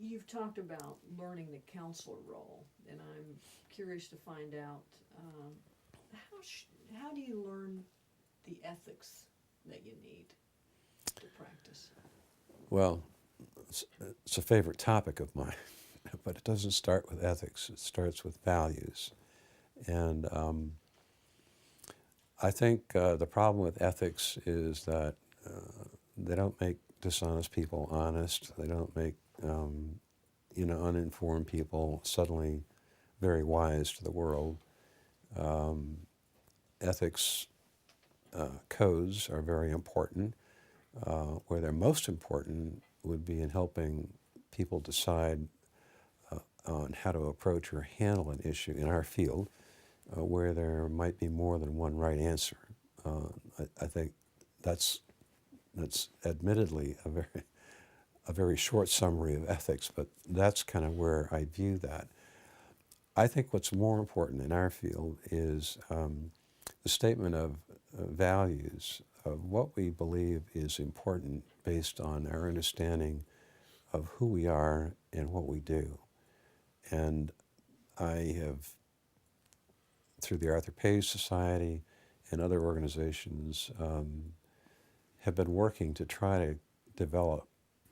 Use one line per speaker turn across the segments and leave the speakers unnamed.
You've talked about learning the counselor role, and I'm curious to find out how do you learn the ethics that you need to practice?
Well, it's a favorite topic of mine, but it doesn't start with ethics. It starts with values. And I think the problem with ethics is that they don't make dishonest people honest. They don't make uninformed people suddenly very wise to the world. Um, Ethics codes are very important. Where they're most important would be in helping people decide on how to approach or handle an issue in our field where there might be more than one right answer. I think that's admittedly a very short summary of ethics, but that's kind of where I view that. I think what's more important in our field is the statement of values of what we believe is important based on our understanding of who we are and what we do. And I have, through the Arthur Page Society and other organizations, have been working to try to develop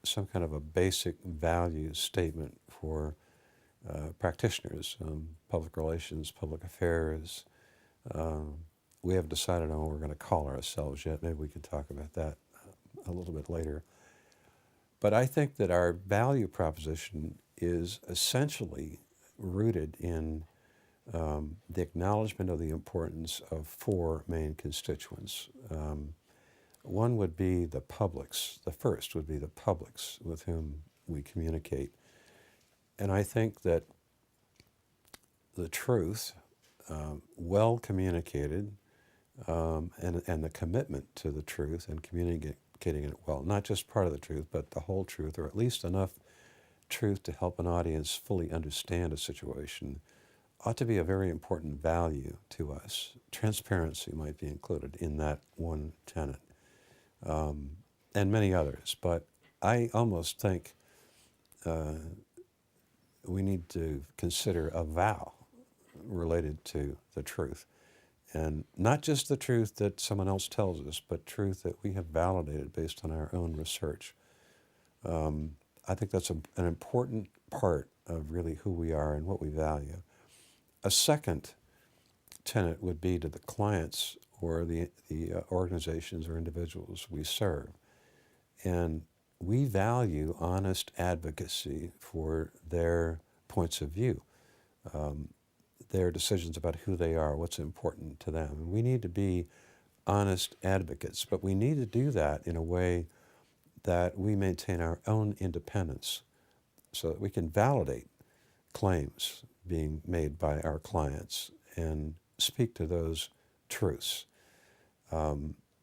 some kind of a basic values statement for practitioners, public relations, public affairs. We haven't decided on what we're going to call ourselves yet. Maybe we can talk about that a little bit later. But I think that our value proposition is essentially rooted in the acknowledgement of the importance of four main constituents. One would be the publics. The first would be the publics with whom we communicate. And I think that the truth, well communicated, and the commitment to the truth and communicating it well, not just part of the truth, but the whole truth, or at least enough truth to help an audience fully understand a situation, ought to be a very important value to us. Transparency might be included in that one tenet, and many others. But I almost think we need to consider a vow related to the truth. And not just the truth that someone else tells us, but truth that we have validated based on our own research. I think that's an important part of really who we are and what we value. A second tenet would be to the clients or the organizations or individuals we serve. And we value honest advocacy for their points of view, their decisions about who they are, what's important to them. And we need to be honest advocates, but we need to do that in a way that we maintain our own independence so that we can validate claims being made by our clients and speak to those truths.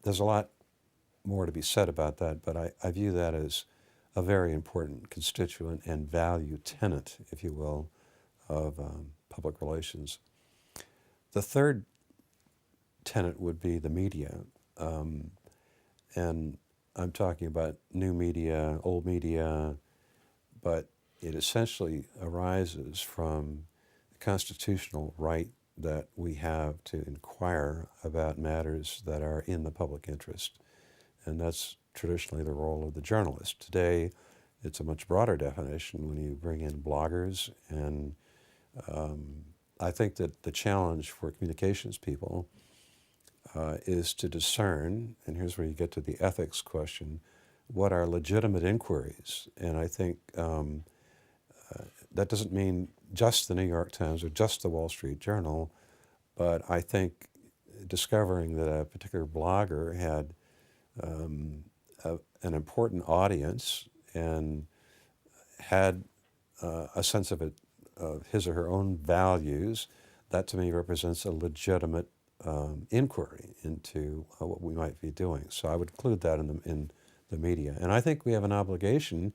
There's a lot more to be said about that, but I view that as a very important constituent and value tenet, if you will, of public relations. The third tenet would be the media. And I'm talking about new media, old media, but it essentially arises from the constitutional right that we have to inquire about matters that are in the public interest. And that's traditionally the role of the journalist. Today, it's a much broader definition when you bring in bloggers. And I think that the challenge for communications people is to discern, and here's where you get to the ethics question, what are legitimate inquiries. And I think that doesn't mean just the New York Times or just the Wall Street Journal, but I think discovering that a particular blogger had an important audience and had a sense of it, of his or her own values, that to me represents a legitimate inquiry into what we might be doing. So I would include that in the media. And I think we have an obligation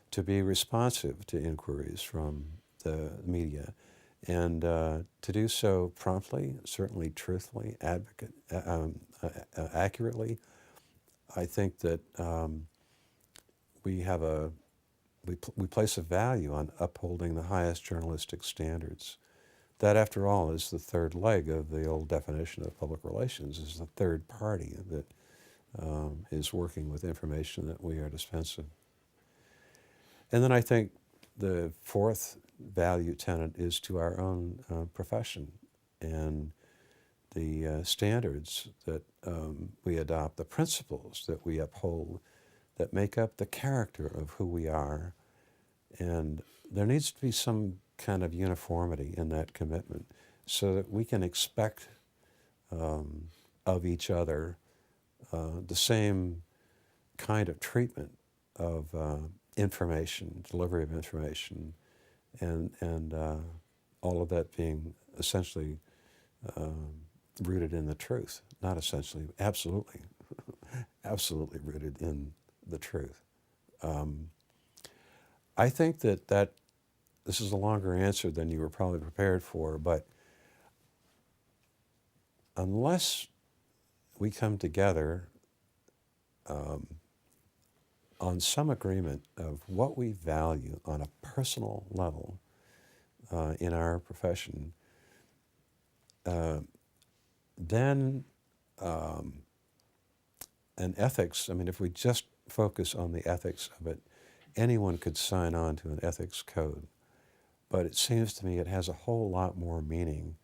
to be responsive to inquiries from the media and to do so promptly, certainly truthfully, accurately. I think that we have a we place a value on upholding the highest journalistic standards. That, after all, is the third leg of the old definition of public relations, is the third party that is working with information that we are dispensing. And then I think the fourth value tenet is to our own profession and the standards that we adopt, the principles that we uphold that make up the character of who we are. And there needs to be some kind of uniformity in that commitment so that we can expect of each other the same kind of treatment of information, delivery of information, and all of that being essentially rooted in the truth. Not essentially, absolutely, absolutely rooted in the truth. I think that this is a longer answer than you were probably prepared for, but unless we come together on some agreement of what we value on a personal level in our profession, then an ethics, I mean, if we just focus on the ethics of it, anyone could sign on to an ethics code. But it seems to me it has a whole lot more meaning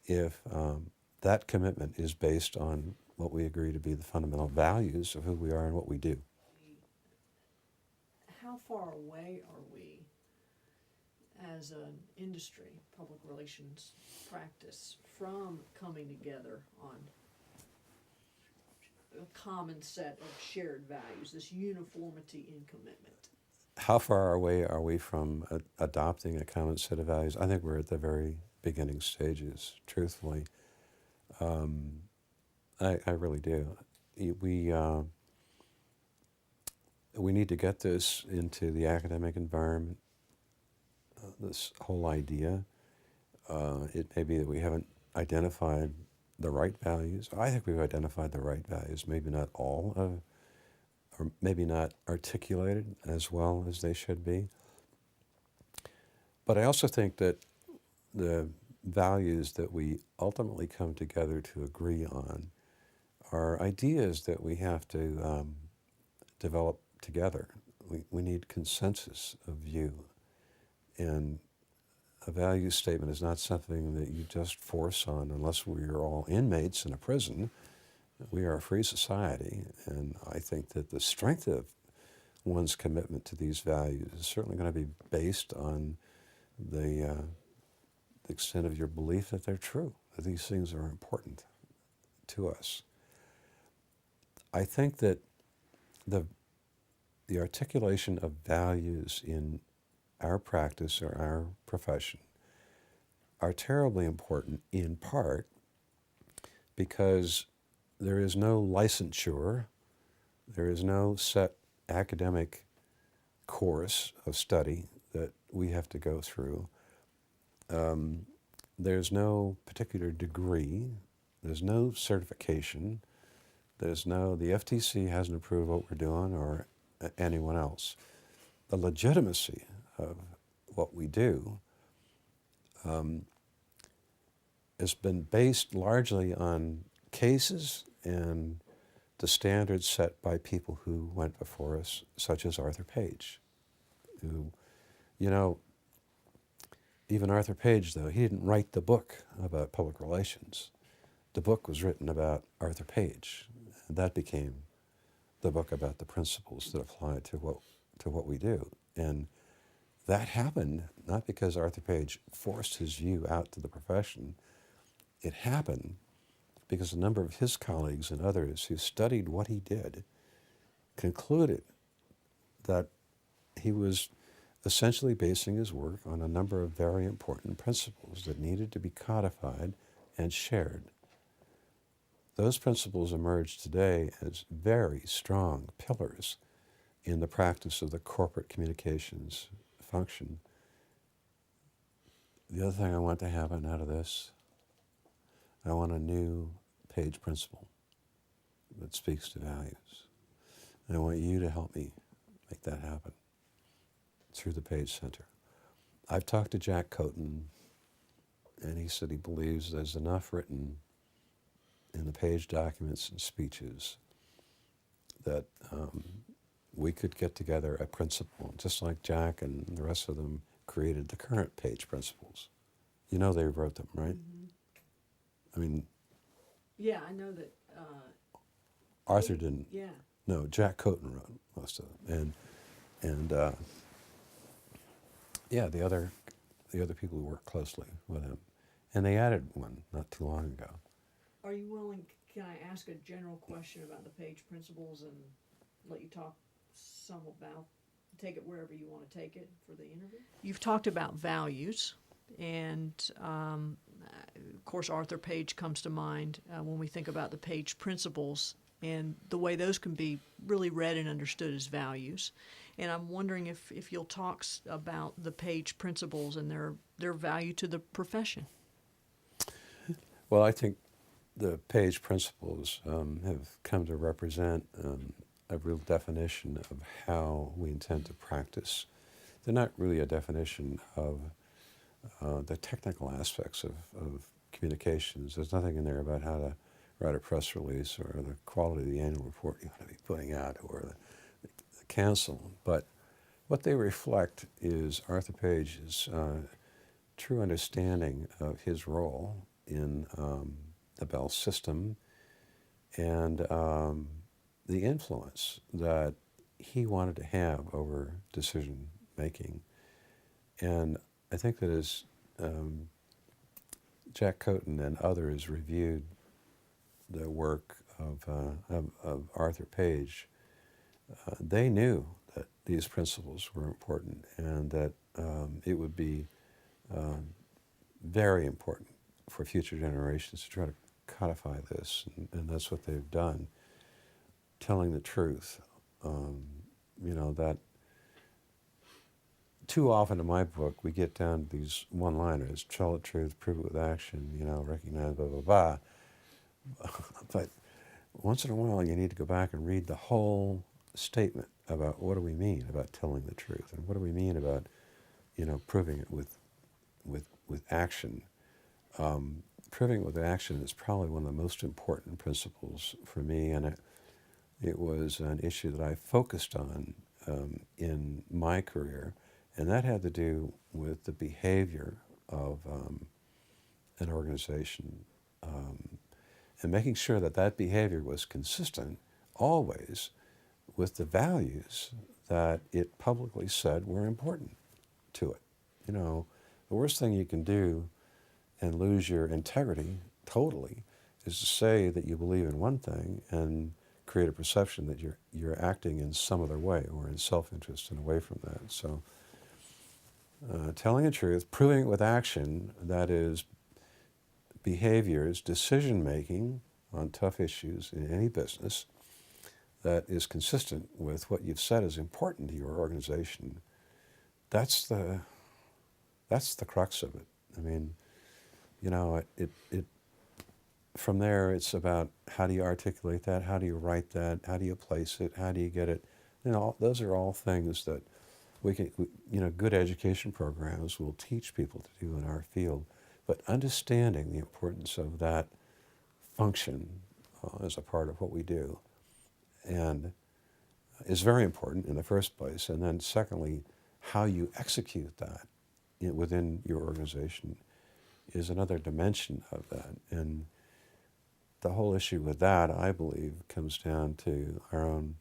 if that commitment is based on what we agree to be the fundamental values of who we are and what we do.
How far away are we as an industry, public relations practice, from coming together on a common set of shared values, this uniformity in commitment?
How far away are we from adopting a common set of values? I think we're at the very beginning stages, truthfully. I really do. We need to get this into the academic environment, this whole idea. It may be that we haven't identified the right values. I think we've identified the right values, maybe not all, or maybe not articulated as well as they should be. But I also think that the values that we ultimately come together to agree on are ideas that we have to develop together. We need consensus of view. And a value statement is not something that you just force on unless we're all inmates in a prison. We are a free society, and I think that the strength of one's commitment to these values is certainly going to be based on the extent of your belief that they're true, that these things are important to us. I think that the articulation of values in our practice or our profession are terribly important, in part because there is no licensure, there is no set academic course of study that we have to go through. There's no particular degree, there's no certification, the FTC hasn't approved what we're doing or anyone else. The legitimacy of what we do has been based largely on cases and the standards set by people who went before us, such as Arthur Page, who, even Arthur Page, though, he didn't write the book about public relations. The book was written about Arthur Page, and that became the book about the principles that apply to what we do. And that happened not because Arthur Page forced his view out to the profession. It happened because a number of his colleagues and others who studied what he did concluded that he was essentially basing his work on a number of very important principles that needed to be codified and shared. Those principles emerge today as very strong pillars in the practice of the corporate communications function. The other thing I want to happen out of this, I want a new Page principle that speaks to values. And I want you to help me make that happen. through the Page Center. I've talked to Jack Coton, and he said he believes there's enough written in the Page documents and speeches that we could get together a principle, just like Jack and the rest of them created the current Page principles. You know they wrote them, right?
Mm-hmm.
I mean,
Yeah, I know that.
Arthur didn't.
Yeah.
No, Jack Coton wrote most of them, and yeah, the other people who worked closely with him, and they added one not too long ago.
Are you willing? Can I ask a general question about the Page principles and let you talk some about? Take it wherever you want to take it for the interview. You've talked about values, and of course, Arthur Page comes to mind when we think about the Page principles and the way those can be really read and understood as values. And I'm wondering if you'll talk about the Page principles and their value to the profession.
Well, I think the Page principles have come to represent a real definition of how we intend to practice. They're not really a definition of the technical aspects of communications. There's nothing in there about how to write a press release or the quality of the annual report you want to be putting out or the council. But what they reflect is Arthur Page's true understanding of his role in the Bell system and the influence that he wanted to have over decision making. And I think that as Jack Coton and others reviewed the work of Arthur Page, they knew that these principles were important and that it would be very important for future generations to try to codify this, and that's what they've done. Telling the truth, that too often in my book we get down to these one-liners: tell the truth, prove it with action, recognize blah blah blah. But once in a while you need to go back and read the whole statement about what do we mean about telling the truth, and what do we mean about proving it with action. Proving it with action is probably one of the most important principles for me, and it was an issue that I focused on in my career, and that had to do with the behavior of an organization and making sure that that behavior was consistent always with the values that it publicly said were important to it. The worst thing you can do and lose your integrity totally is to say that you believe in one thing and create a perception that you're acting in some other way or in self-interest and away from that. So telling the truth, proving it with action, that is behaviors, decision-making on tough issues in any business that is consistent with what you've said is important to your organization, that's the crux of it. I mean, it from there it's about how do you articulate that, how do you write that, how do you place it, how do you get it. Those are all things that good education programs will teach people to do in our field. But understanding the importance of that function as a part of what we do and is very important in the first place. And then secondly, how you execute that within your organization is another dimension of that. And the whole issue with that, I believe, comes down to our own,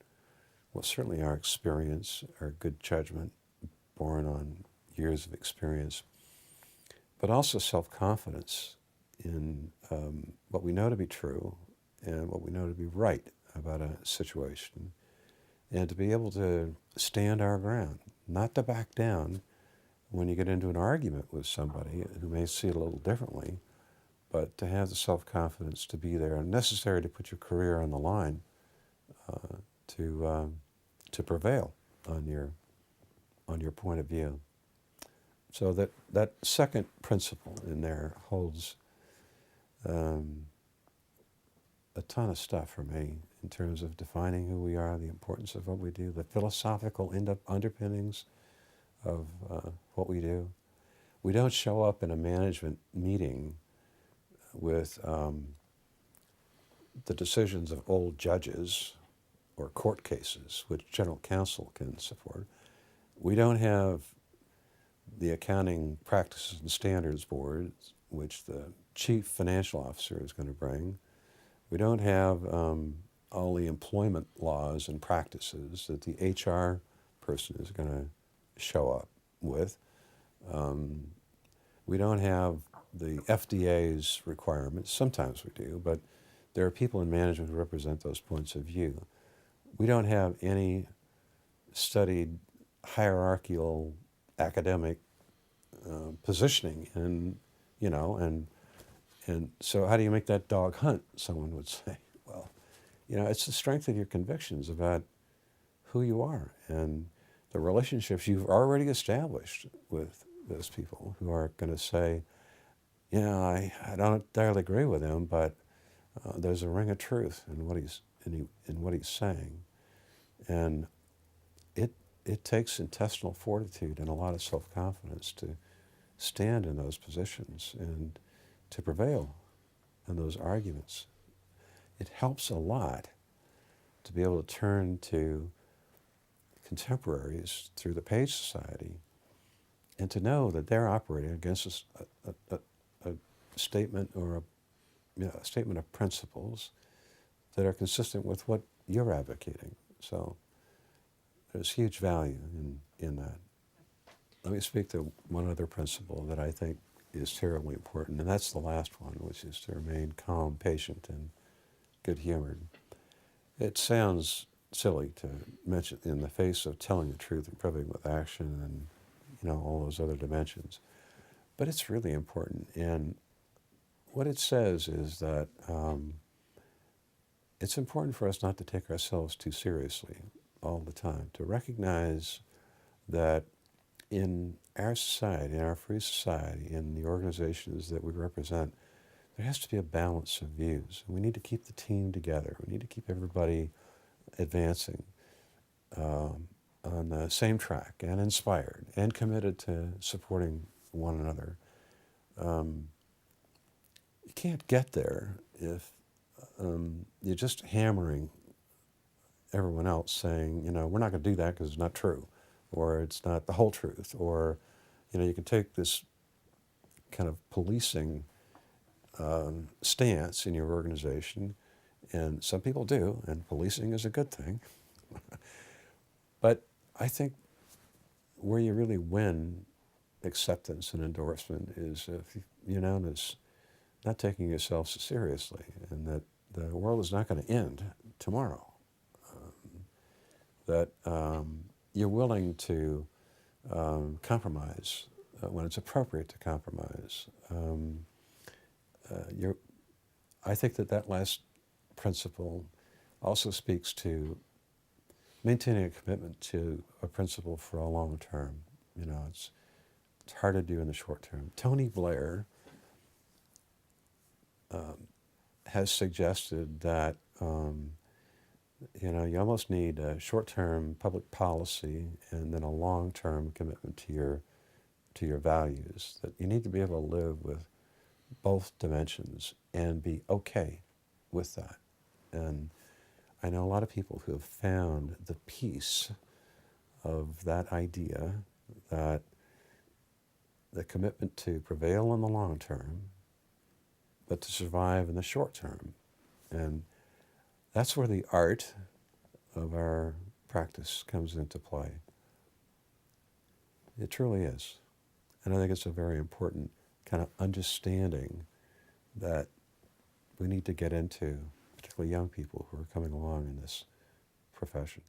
certainly our experience, our good judgment, born on years of experience, but also self-confidence in what we know to be true and what we know to be right about a situation, and to be able to stand our ground, not to back down when you get into an argument with somebody who may see it a little differently, but to have the self-confidence to be there and necessary to put your career on the line to prevail on your point of view. So that second principle in there holds a ton of stuff for me in terms of defining who we are, the importance of what we do, the philosophical underpinnings of what we do. We don't show up in a management meeting with the decisions of old judges or court cases, which general counsel can support. We don't have the Accounting Practices and Standards Board, which the chief financial officer is going to bring. We don't have all the employment laws and practices that the HR person is going to show up with. We don't have the FDA's requirements. Sometimes we do, but there are people in management who represent those points of view. We don't have any studied hierarchical academic positioning, and so how do you make that dog hunt? Someone would say. Well, it's the strength of your convictions about who you are and the relationships you've already established with those people who are going to say, I don't entirely agree with him, but there's a ring of truth in what he's saying, and it takes intestinal fortitude and a lot of self-confidence to stand in those positions and to prevail in those arguments. It helps a lot to be able to turn to contemporaries through the Page Society and to know that they're operating against a statement or a statement of principles that are consistent with what you're advocating. So there's huge value in that. Let me speak to one other principle that I think is terribly important, and that's the last one, which is to remain calm, patient, and good-humored. It sounds silly to mention in the face of telling the truth and proving with action and all those other dimensions, but it's really important. And what it says is that it's important for us not to take ourselves too seriously all the time, to recognize that in our society, in our free society, in the organizations that we represent, there has to be a balance of views. We need to keep the team together. We need to keep everybody advancing on the same track and inspired and committed to supporting one another. You can't get there if you're just hammering everyone else, saying, we're not going to do that because it's not true, or it's not the whole truth, or, you can take this kind of policing stance in your organization, and some people do, and policing is a good thing. But I think where you really win acceptance and endorsement is if you're known as not taking yourself so seriously, and that the world is not going to end tomorrow. That you're willing to compromise when it's appropriate to compromise. I think that last principle also speaks to maintaining a commitment to a principle for a long term. It's hard to do in the short term. Tony Blair has suggested that you almost need a short-term public policy and then a long-term commitment to your values. That you need to be able to live with both dimensions and be okay with that. And I know a lot of people who have found the peace of that idea, that the commitment to prevail in the long term, but to survive in the short term. And that's where the art of our practice comes into play. It truly is. And I think it's a very important kind of understanding that we need to get into, particularly young people who are coming along in this profession.